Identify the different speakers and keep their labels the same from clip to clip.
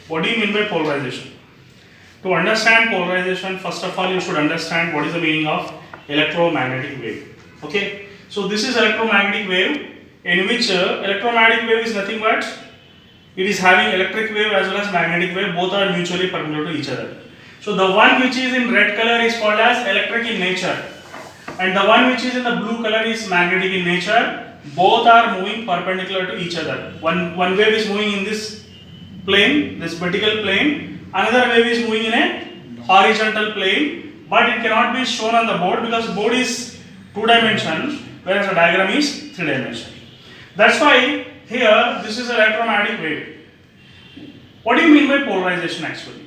Speaker 1: What do you mean by polarization? To understand polarization, first of all, you should understand what is the meaning of electromagnetic wave. Okay, so this is electromagnetic wave, in which electromagnetic wave is nothing but it is having electric wave as well as magnetic wave. Both are mutually perpendicular to each other. So the one which is in red color is called as electric in nature, and the one which is in the blue color is magnetic in nature. Both are moving perpendicular to each other. One wave is moving in this plane, this vertical plane. Another wave is moving in a horizontal plane, but it cannot be shown on the board because board is 2 dimensions, whereas the diagram is 3 dimensions. That's why here this is electromagnetic wave. What do you mean by polarization actually?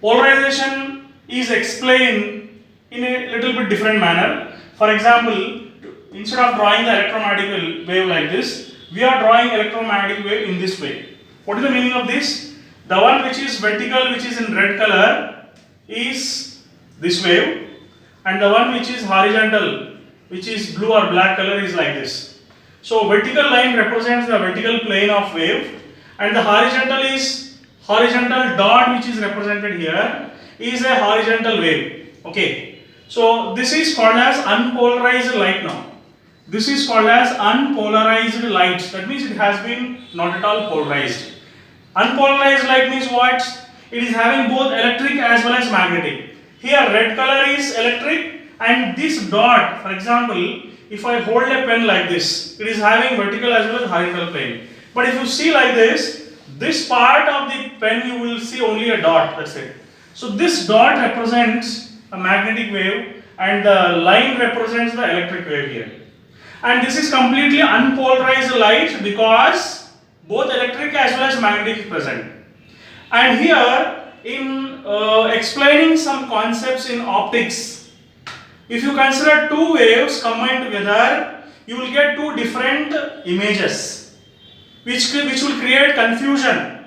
Speaker 1: Polarization is explained in a little bit different manner. For example, instead of drawing the electromagnetic wave like this, we are drawing electromagnetic wave in this way. What is the meaning of this? The one which is vertical, which is in red color, is this wave, and the one which is horizontal, which is blue or black color, is like this. So vertical line represents the vertical plane of wave, and the horizontal dot which is represented here is a horizontal wave. Okay. So this is called as unpolarized light now. This is called as unpolarized light. That means it has been not at all polarized. Unpolarized light means what? It is having both electric as well as magnetic. Here red color is electric, and this dot, for example, if I hold a pen like this, it is having vertical as well as horizontal plane. But if you see like this part of the pen you will see only a dot, that's it. So this dot represents a magnetic wave and the line represents the electric wave here. And this is completely unpolarized light because both electric as well as magnetic is present. And here in explaining some concepts in optics, if you consider two waves combined together, you will get two different images which will create confusion.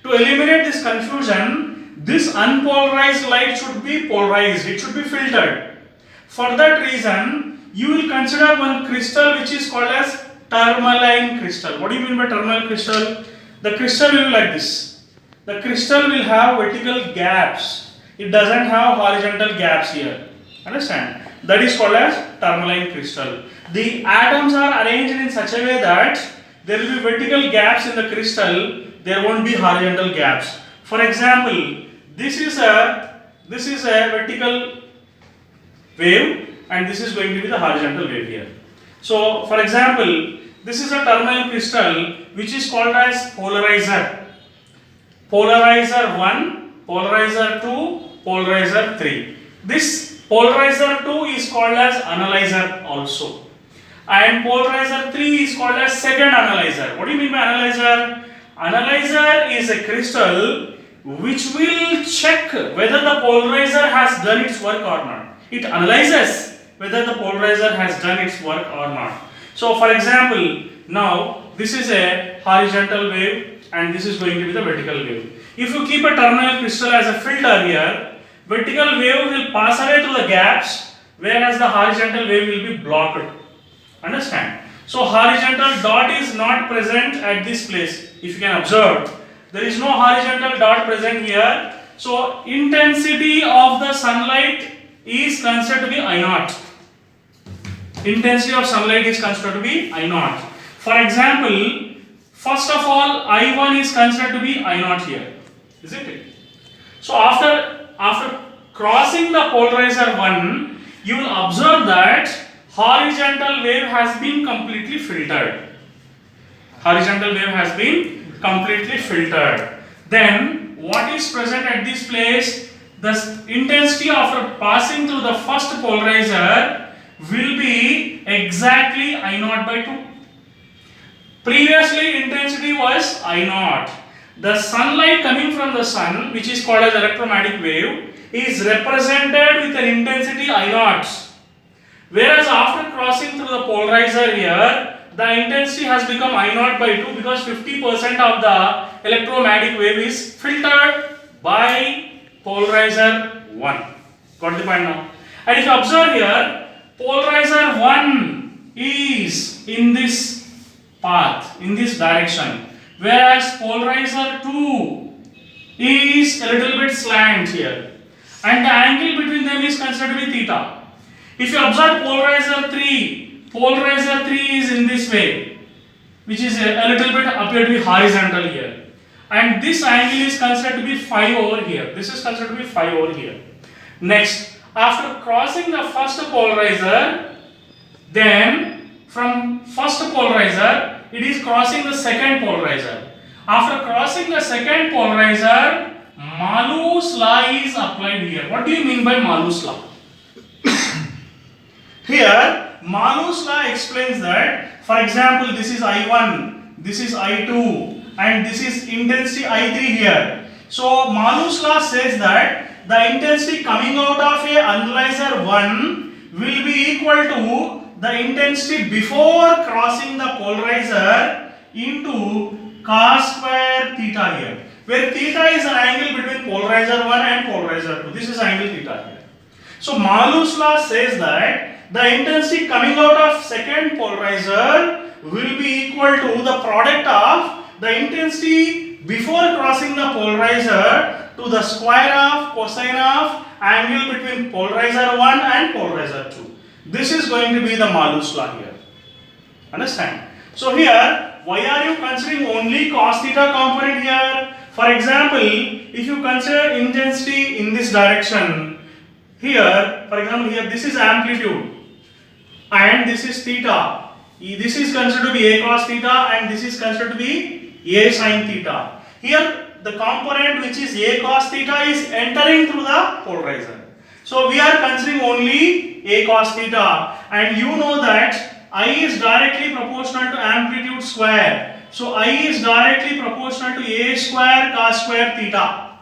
Speaker 1: To eliminate this confusion, this unpolarized light should be polarized, it should be filtered. For that reason, you will consider one crystal which is called as tourmaline crystal. What do you mean by tourmaline crystal? The crystal will be like this. The crystal will have vertical gaps. It doesn't have horizontal gaps here. Understand? That is called as tourmaline crystal. The atoms are arranged in such a way that there will be vertical gaps in the crystal. There won't be horizontal gaps. For example, this is a vertical wave, and this is going to be the horizontal wave here. So, for example, this is a tourmaline crystal which is called as polarizer. Polarizer 1, polarizer 2, polarizer 3. This polarizer 2 is called as analyzer also. And polarizer 3 is called as second analyzer. What do you mean by analyzer? Analyzer is a crystal which will check whether the polarizer has done its work or not. It analyzes whether the polarizer has done its work or not. So for example, now this is a horizontal wave and this is going to be the vertical wave. If you keep a tourmaline crystal as a filter here, vertical wave will pass away through the gaps, whereas the horizontal wave will be blocked. Understand? So horizontal dot is not present at this place. If you can observe, there is no horizontal dot present here. So intensity of the sunlight is considered to be I naught. Intensity of sunlight is considered to be I naught. For example, first of all, I1 is considered to be I naught here, isn't it? So after crossing the polarizer 1, you will observe that horizontal wave has been completely filtered. Horizontal wave has been completely filtered. Then what is present at this place? The intensity after passing through the first polarizer will be exactly I naught by 2. Previously intensity was I naught. The sunlight coming from the sun, which is called as electromagnetic wave, is represented with an intensity I naught. Whereas after crossing through the polarizer here, the intensity has become I naught by 2 because 50% of the electromagnetic wave is filtered by polarizer 1. Got the point now? And if you observe here, polarizer 1 is in this path, in this direction. whereas polarizer 2 is a little bit slant here, and the angle between them is considered to be theta. If you observe polarizer 3 is in this way, which is a little bit appear to be horizontal here, and this angle is considered to be phi over here. This is considered to be phi over here. Next, after crossing the first polarizer, then from first polarizer it is crossing the second polarizer. After crossing the second polarizer, Malus law is applied here. What do you mean by Malus law? Here, Malus law explains that, for example, this is I1, this is I2, and this is intensity I3 here. So, Malus law says that the intensity coming out of a analyzer 1 will be equal to the intensity before crossing the polarizer into cos square theta here, where theta is an angle between polarizer 1 and polarizer 2. This is angle theta here. So, Malus law says that the intensity coming out of second polarizer will be equal to the product of the intensity before crossing the polarizer to the square of cosine of angle between polarizer 1 and polarizer 2. This is going to be the Malus law here. Understand? So here, why are you considering only cos theta component here? For example, if you consider intensity in this direction, here, for example, here this is amplitude and this is theta. This is considered to be a cos theta and this is considered to be a sin theta. Here, the component which is a cos theta is entering through the polarizer. So we are considering only a cos theta, and you know that I is directly proportional to amplitude square. So I is directly proportional to a square cos square theta.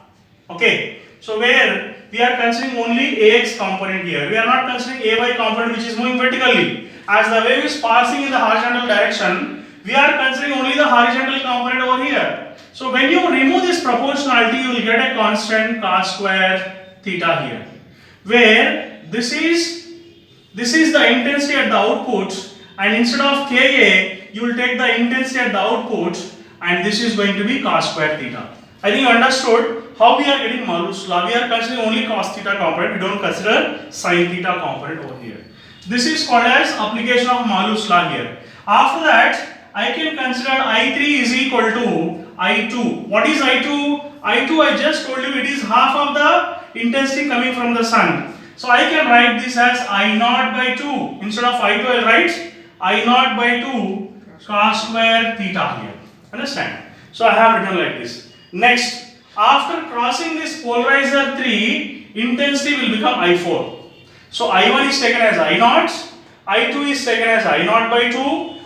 Speaker 1: Okay. So where we are considering only ax component here. We are not considering ay component which is moving vertically. As the wave is passing in the horizontal direction, we are considering only the horizontal component over here. So when you remove this proportionality, you will get a constant cos square theta here, where this is the intensity at the output, and instead of Ka, you will take the intensity at the output, and this is going to be cos square theta. I think you understood how we are getting Malus law. We are considering only cos theta component. We don't consider sin theta component over here. This is called as application of Malus law here. After that, I can consider I3 is equal to I2. What is I2? I2, I just told you, it is half of the intensity coming from the sun. So I can write this as I naught by 2. Instead of I2, I will write I naught by 2 cos square theta here. Understand? So I have written like this. Next, after crossing this polarizer 3, intensity will become I4. So I1 is taken as I naught, I2 is taken as I naught by 2,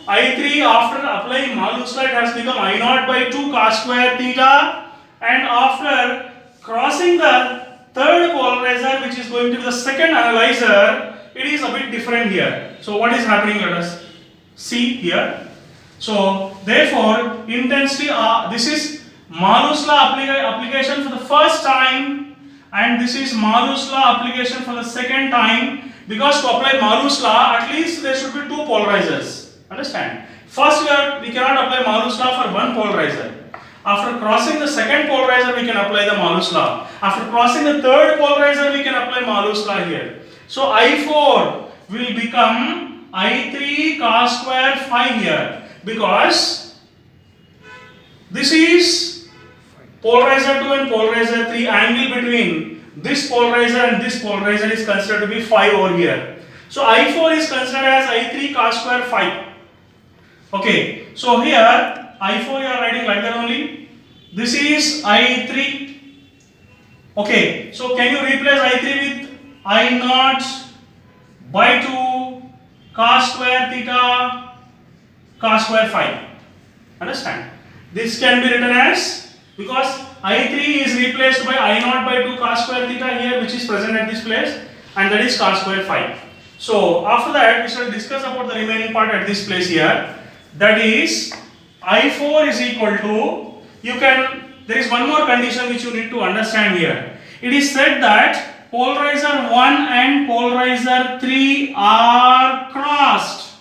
Speaker 1: I3 after applying Malus law has become I naught by 2 cos square theta, and after crossing the third polarizer, which is going to be the second analyzer, it is a bit different here. So what is happening? Let us see here. So therefore, intensity, this is Malus law application for the first time, and this is Malus law application for the second time. Because to apply Malus law, at least there should be two polarizers. Understand? First, we cannot apply Malus law for one polarizer. After crossing the second polarizer, we can apply the Malus law. After crossing the third polarizer, we can apply Malus law here. So I4 will become I3 cos square phi here, because this is polarizer 2 and polarizer 3. Angle between this polarizer and this polarizer is considered to be phi over here. So I4 is considered as I3 cos square phi. Okay, so here I4 you are writing like that only. This is I3. Okay, so can you replace I3 with I naught by 2 cos square theta cos square phi? Understand? This can be written as, because I3 is replaced by I naught by 2 cos square theta here, which is present at this place, and that is cos square phi. So after that, we shall discuss about the remaining part at this place here. That is, I4 is equal to, there is one more condition which you need to understand here. It is said that polarizer 1 and polarizer 3 are crossed.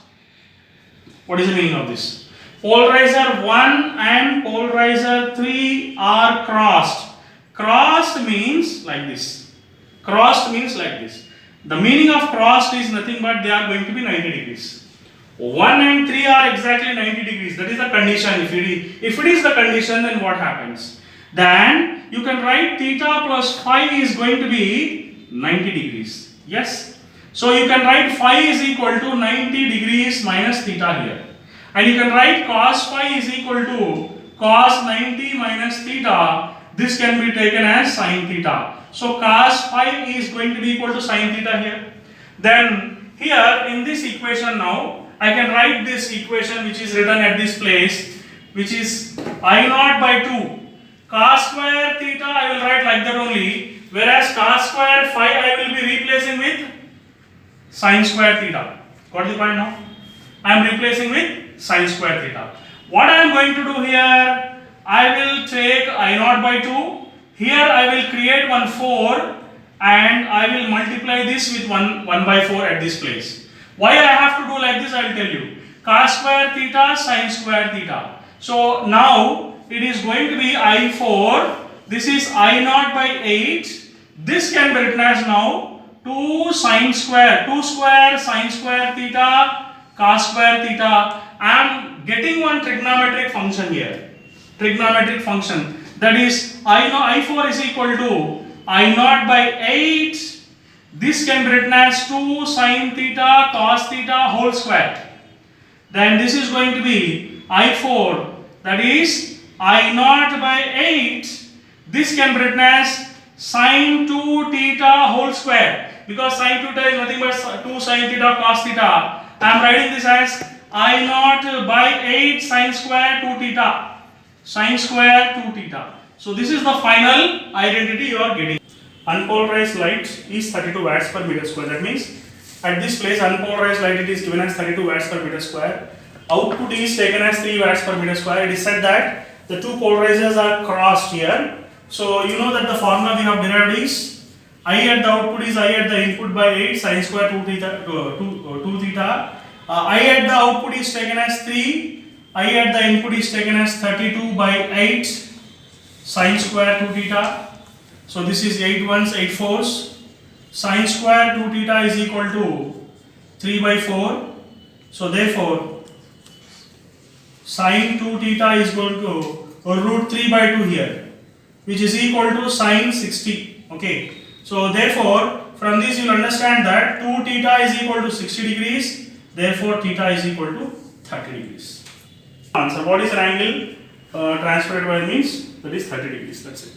Speaker 1: What is the meaning of this? polarizer 1 and polarizer 3 are crossed. Crossed means like this. Crossed means like this. The meaning of crossed is nothing but they are going to be 90 degrees. 1 and 3 are exactly 90 degrees. That is the condition. If it is the condition, then what happens? Then you can write theta plus phi is going to be 90 degrees. Yes. So you can write phi is equal to 90 degrees minus theta here. And you can write cos phi is equal to cos 90 minus theta. This can be taken as sin theta. So cos phi is going to be equal to sin theta here. Then here in this equation now, I can write this equation which is written at this place, which is I naught by 2. Cos square theta I will write like that only, whereas cos square phi I will be replacing with sin square theta. Got the point now? I am replacing with sin square theta. What I am going to do here, I will take I naught by 2. Here I will create one 4 and I will multiply this with 1 by 4 at this place. Why I have to do like this, I will tell you. Cos square theta, sin square theta. So now it is going to be I4. This is I naught by 8. This can be written as now 2 sin square, 2 square sin square theta, cos square theta. I am getting one trigonometric function here. Trigonometric function. That is I4 is equal to I naught by 8. This can be written as 2 sin theta cos theta whole square. Then this is going to be I4, that is I naught by 8. This can be written as sin 2 theta whole square. Because sin theta is nothing but 2 sin theta cos theta. I am writing this as I naught by 8 sin square 2 theta. Sin square 2 theta. So this is the final identity you are getting. Unpolarized light is 32 watts per meter square. That means at this place unpolarized light it is given as 32 watts per meter square. Output is taken as 3 watts per meter square. It is said that the two polarizers are crossed here. So you know that the formula we have derived is I at the output is I at the input by 8 sin square 2 theta. 2 theta. I at the output is taken as 3. I at the input is taken as 32 by 8 sin square 2 theta. So this is 8 ones, 8 fours. Sin square 2 theta is equal to 3 by 4. So therefore, sin 2 theta is going to root 3 by 2 here, which is equal to sin 60. Okay. So therefore, from this you will understand that 2 theta is equal to 60 degrees. Therefore, theta is equal to 30 degrees. Answer. What is an angle transferred by means? That is 30 degrees. That's it.